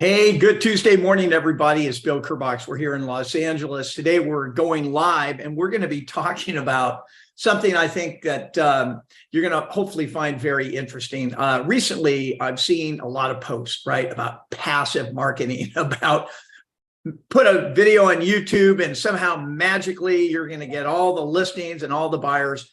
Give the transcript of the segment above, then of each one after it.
Hey, good Tuesday morning, everybody. It's Bill Kerbox. We're here in Los Angeles. Today, we're going live, and we're going to be talking about something I think that you're going to hopefully find very interesting. Recently, I've seen a lot of posts, right, about passive marketing, about put a video on YouTube and somehow magically you're going to get all the listings and all the buyers.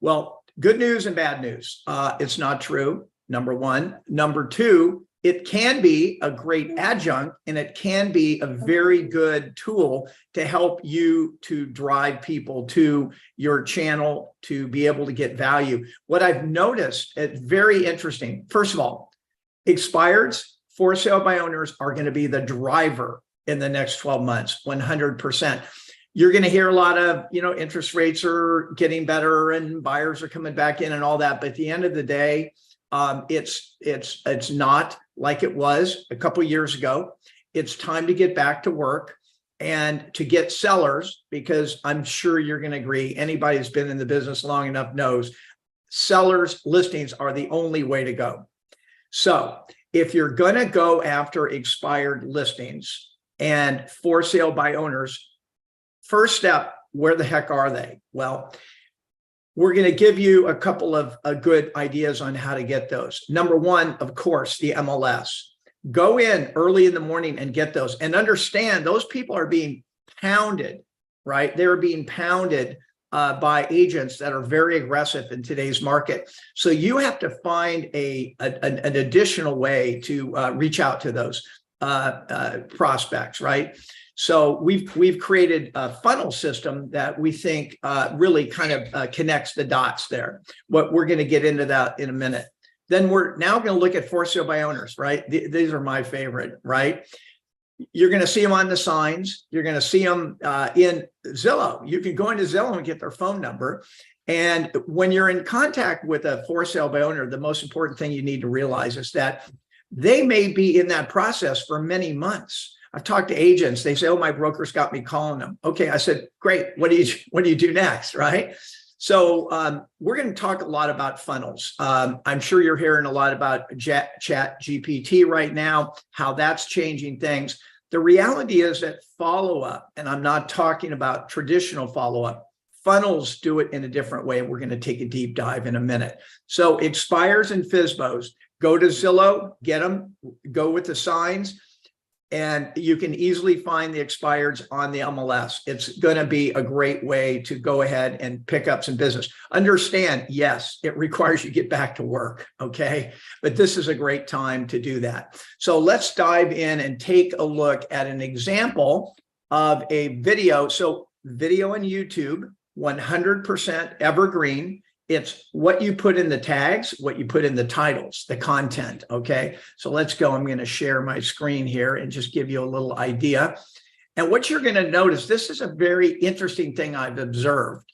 Well, good news and bad news. It's not true, number one. Number two, it can be a great adjunct, and it can be a very good tool to help you to drive people to your channel to be able to get value. What I've noticed, it's very interesting. First of all, expireds, for sale by owners are going to be the driver in the next 12 months, 100%. You're going to hear a lot of, interest rates are getting better and buyers are coming back in and all that. But at the end of the day, it's not like it was a couple of years ago. It's time to get back to work and to get sellers, because I'm sure you're going to agree. Anybody who's been in the business long enough knows sellers listings are the only way to go. So if you're going to go after expired listings and for sale by owners, first step, where the heck are they? Well, we're going to give you a couple of good ideas on how to get those. Number one, of course, the MLS. Go in early in the morning and get those, and understand those people are being pounded, right? They're being pounded by agents that are very aggressive in today's market. So you have to find an additional way to reach out to those prospects, right? So we've created a funnel system that we think really kind of connects the dots there. What we're going to get into that in a minute. Then we're now going to look at for sale by owners, right? These are my favorite, right? You're going to see them on the signs. You're going to see them in Zillow. You can go into Zillow and get their phone number. And when you're in contact with a for sale by owner, the most important thing you need to realize is that they may be in that process for many months. I've talked to agents. They say, "Oh, my broker's got me calling them." Okay, I said, "Great. What do you do next?" Right? So we're going to talk a lot about funnels. I'm sure you're hearing a lot about Chat GPT right now, how that's changing things. The reality is that follow-up, and I'm not talking about traditional follow-up, funnels do it in a different way. We're going to take a deep dive in a minute. So expires and FSBOs, go to Zillow, get them, go with the signs. And you can easily find the expireds on the MLS. It's going to be a great way to go ahead and pick up some business. Understand, yes, it requires you to get back to work, okay? But this is a great time to do that. So let's dive in and take a look at an example of a video. So video on YouTube, 100% evergreen. It's what you put in the tags, what you put in the titles, the content, okay? So let's go. I'm going to share my screen here and just give you a little idea. And what you're going to notice, this is a very interesting thing I've observed.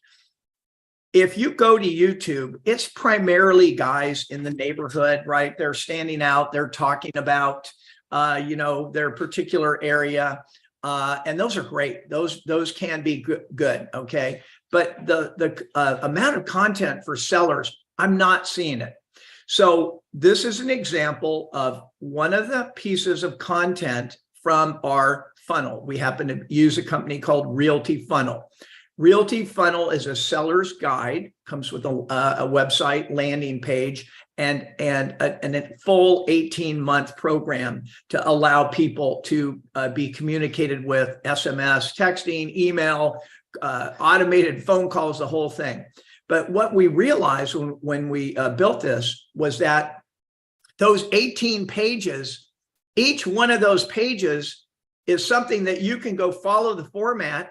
If you go to YouTube, it's primarily guys in the neighborhood, right? They're standing out, they're talking about, their particular area. And those are great. Those can be good, okay? But the amount of content for sellers, I'm not seeing it. So this is an example of one of the pieces of content from our funnel. We happen to use a company called Realty Funnel. Realty Funnel is a seller's guide, comes with a website landing page and a full 18-month program to allow people to be communicated with SMS, texting, email, automated phone calls, the whole thing. But what we realized when we built this was that those 18 pages, each one of those pages is something that you can go follow the format,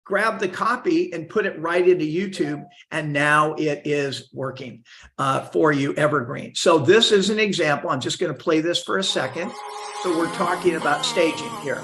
grab the copy and put it right into YouTube. And now it is working for you evergreen. So this is an example. I'm just going to play this for a second. So we're talking about staging here.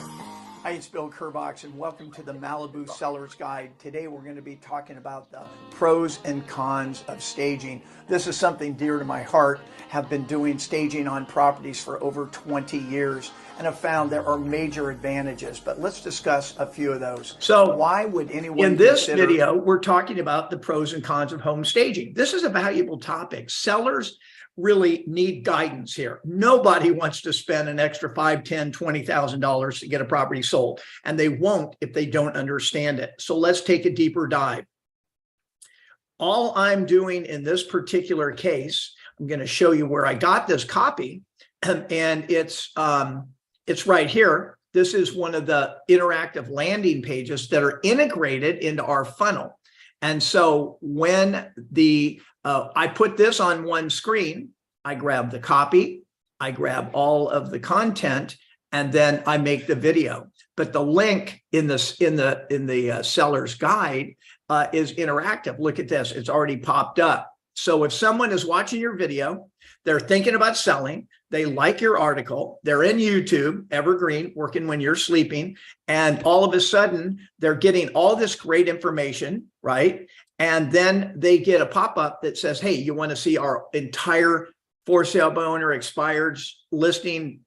Hi, it's Bill Kerbox, and welcome to the Malibu Seller's Guide. Today we're going to be talking about the pros and cons of staging. This is something dear to my heart. Have been doing staging on properties for over 20 years and have found there are major advantages, but let's discuss a few of those. So why would anyone in this video, we're talking about the pros and cons of home staging. This is a valuable topic. Sellers really need guidance here. Nobody wants to spend an extra $5, $10, $20,000 to get a property sold, and they won't if they don't understand it. So let's take a deeper dive. All I'm doing in this particular case, I'm going to show you where I got this copy, and it's right here. This is one of the interactive landing pages that are integrated into our funnel. And so when I put this on one screen, I grab the copy, I grab all of the content, and then I make the video. But the link in the seller's guide is interactive. Look at this, it's already popped up. So if someone is watching your video, they're thinking about selling, they like your article, they're in YouTube, evergreen, working when you're sleeping, and all of a sudden they're getting all this great information, right? And then they get a pop-up that says, hey, you want to see our entire for sale by owner expired listing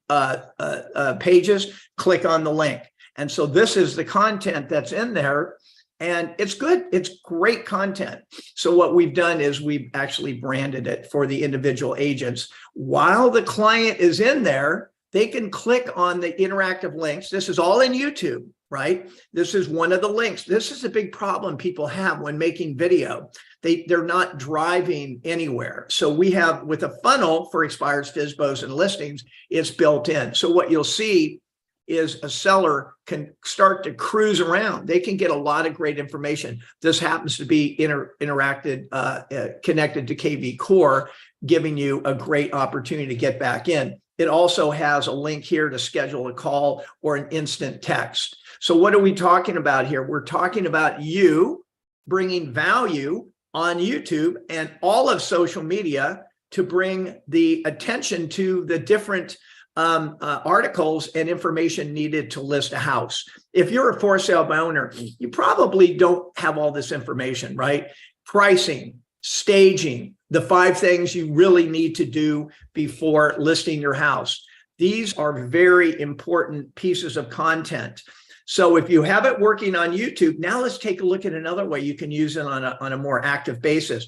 pages? Click on the link. And so this is the content that's in there. And it's good. It's great content. So what we've done is we've actually branded it for the individual agents. While the client is in there, they can click on the interactive links. This is all in YouTube, right? This is one of the links. This is a big problem people have when making video. They're not driving anywhere. So we have, with a funnel for expireds, FSBOs, and listings, it's built in. So what you'll see is a seller can start to cruise around. They can get a lot of great information. This happens to be connected to KV Core, giving you a great opportunity to get back in. It also has a link here to schedule a call or an instant text. So what are we talking about here? We're talking about you bringing value on YouTube and all of social media to bring the attention to the different articles and information needed to list a house. If you're a for sale by owner, you probably don't have all this information, right? Pricing, staging, the 5 things you really need to do before listing your house. These are very important pieces of content. So if you have it working on YouTube, now let's take a look at another way you can use it on a more active basis.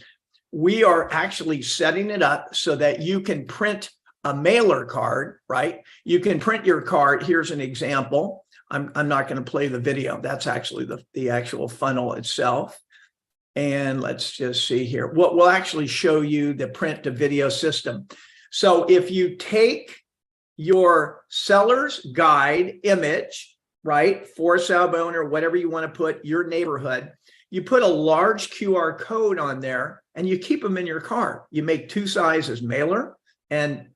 We are actually setting it up so that you can print a mailer card, right? You can print your card. Here's an example. I'm not going to play the video. That's actually the actual funnel itself. And let's just see here. We'll actually show you the print to video system. So if you take your seller's guide image, right? For sale by owner, whatever you want to put, your neighborhood, you put a large QR code on there and you keep them in your card. You make 2 sizes, mailer and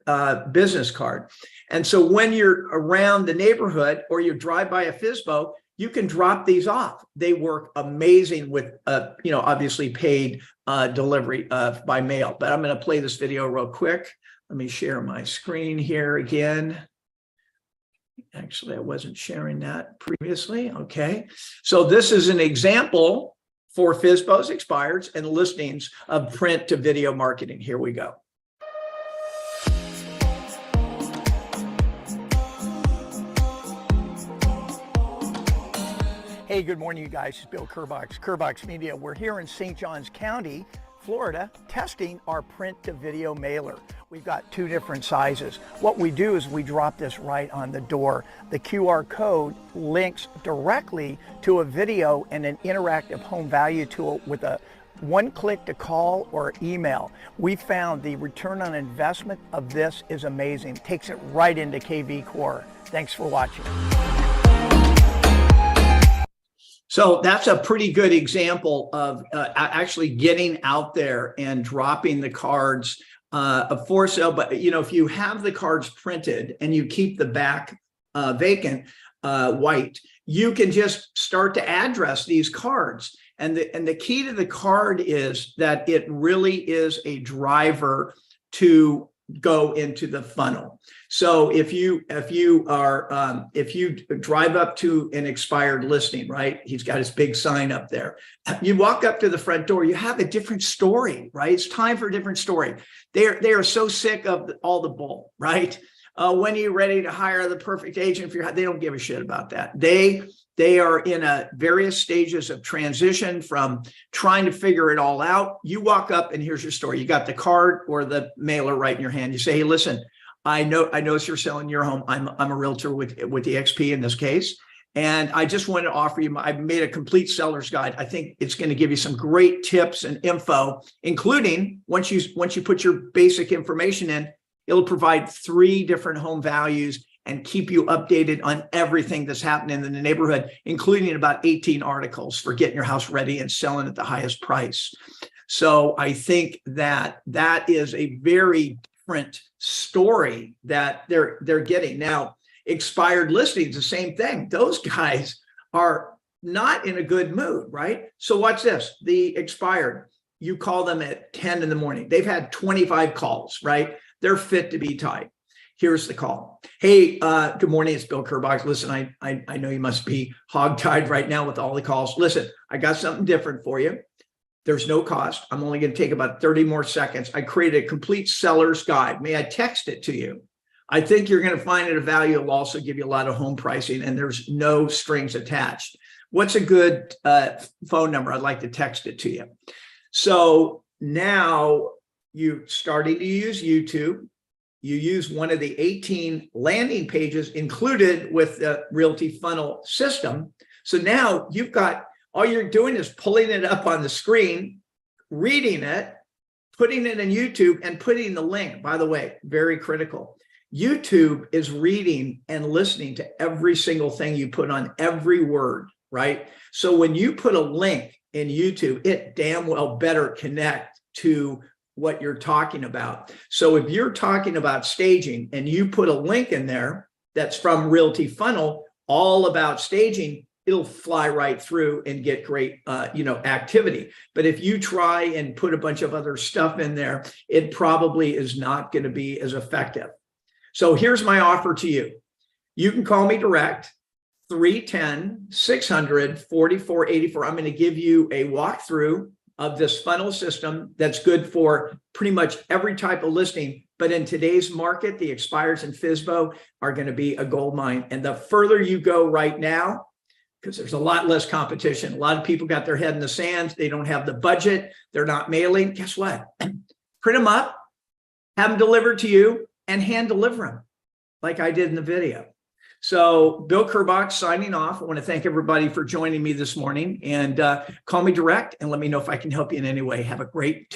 business card. And so when you're around the neighborhood or you drive by a FSBO, you can drop these off. They work amazing with, obviously paid delivery by mail. But I'm going to play this video real quick. Let me share my screen here again. Actually, I wasn't sharing that previously. Okay. So this is an example for FSBOs, expireds, and listings of print to video marketing. Here we go. Hey, good morning, you guys. It's Bill Kerbox Media. We're here in St. Johns County, Florida, testing our print to video mailer. We've got 2 different sizes. What we do is we drop this right on the door. The QR code links directly to a video and an interactive home value tool with a 1 click to call or email. We found the return on investment of this is amazing. Takes it right into KV Core. Thanks for watching. So that's a pretty good example of actually getting out there and dropping the cards for sale. But if you have the cards printed and you keep the back vacant, white, you can just start to address these cards. And the key to the card is that it really is a driver to go into the funnel. So if you drive up to an expired listing, right? He's got his big sign up there. You walk up to the front door, you have a different story, right? It's time for a different story. They are so sick of all the bull, right? When are you ready to hire the perfect agent for your, they don't give a shit about that. They are in a various stages of transition from trying to figure it all out. You walk up and here's your story. You got the card or the mailer right in your hand. You say, hey, listen, I notice you're selling your home. I'm a realtor with EXP in this case. And I just wanted to offer you, I've made a complete seller's guide. I think it's going to give you some great tips and info, including once you put your basic information in, it'll provide 3 different home values and keep you updated on everything that's happening in the neighborhood, including about 18 articles for getting your house ready and selling at the highest price. So I think that is a very different story that they're getting. Now, expired listings, the same thing. Those guys are not in a good mood, right? So watch this. The expired, you call them at 10 in the morning. They've had 25 calls, right? They're fit to be tied. Here's the call. Hey, good morning. It's Bill Kerbox. Listen, I know you must be hogtied right now with all the calls. Listen, I got something different for you. There's no cost. I'm only going to take about 30 more seconds. I created a complete seller's guide. May I text it to you? I think you're going to find it a value. It'll also give you a lot of home pricing, and there's no strings attached. What's a good phone number? I'd like to text it to you. So now you're starting to use YouTube. You use one of the 18 landing pages included with the Realty Funnel system. So now you've got, all you're doing is pulling it up on the screen, reading it, putting it in YouTube, and putting the link. By the way, very critical. YouTube is reading and listening to every single thing you put on, every word, right? So when you put a link in YouTube, it damn well better connect to what you're talking about. So if you're talking about staging and you put a link in there that's from Realty Funnel, all about staging, it'll fly right through and get great, activity. But if you try and put a bunch of other stuff in there, it probably is not going to be as effective. So here's my offer to you. You can call me direct, 310-600-4484. I'm going to give you a walkthrough of this funnel system that's good for pretty much every type of listing. But in today's market, the expires and FSBO are going to be a gold mine. And the further you go right now, because there's a lot less competition. A lot of people got their head in the sand. They don't have the budget. They're not mailing. Guess what? Print them up, have them delivered to you, and hand deliver them like I did in the video. So Bill Kerbox signing off. I want to thank everybody for joining me this morning, and call me direct and let me know if I can help you in any way. Have a great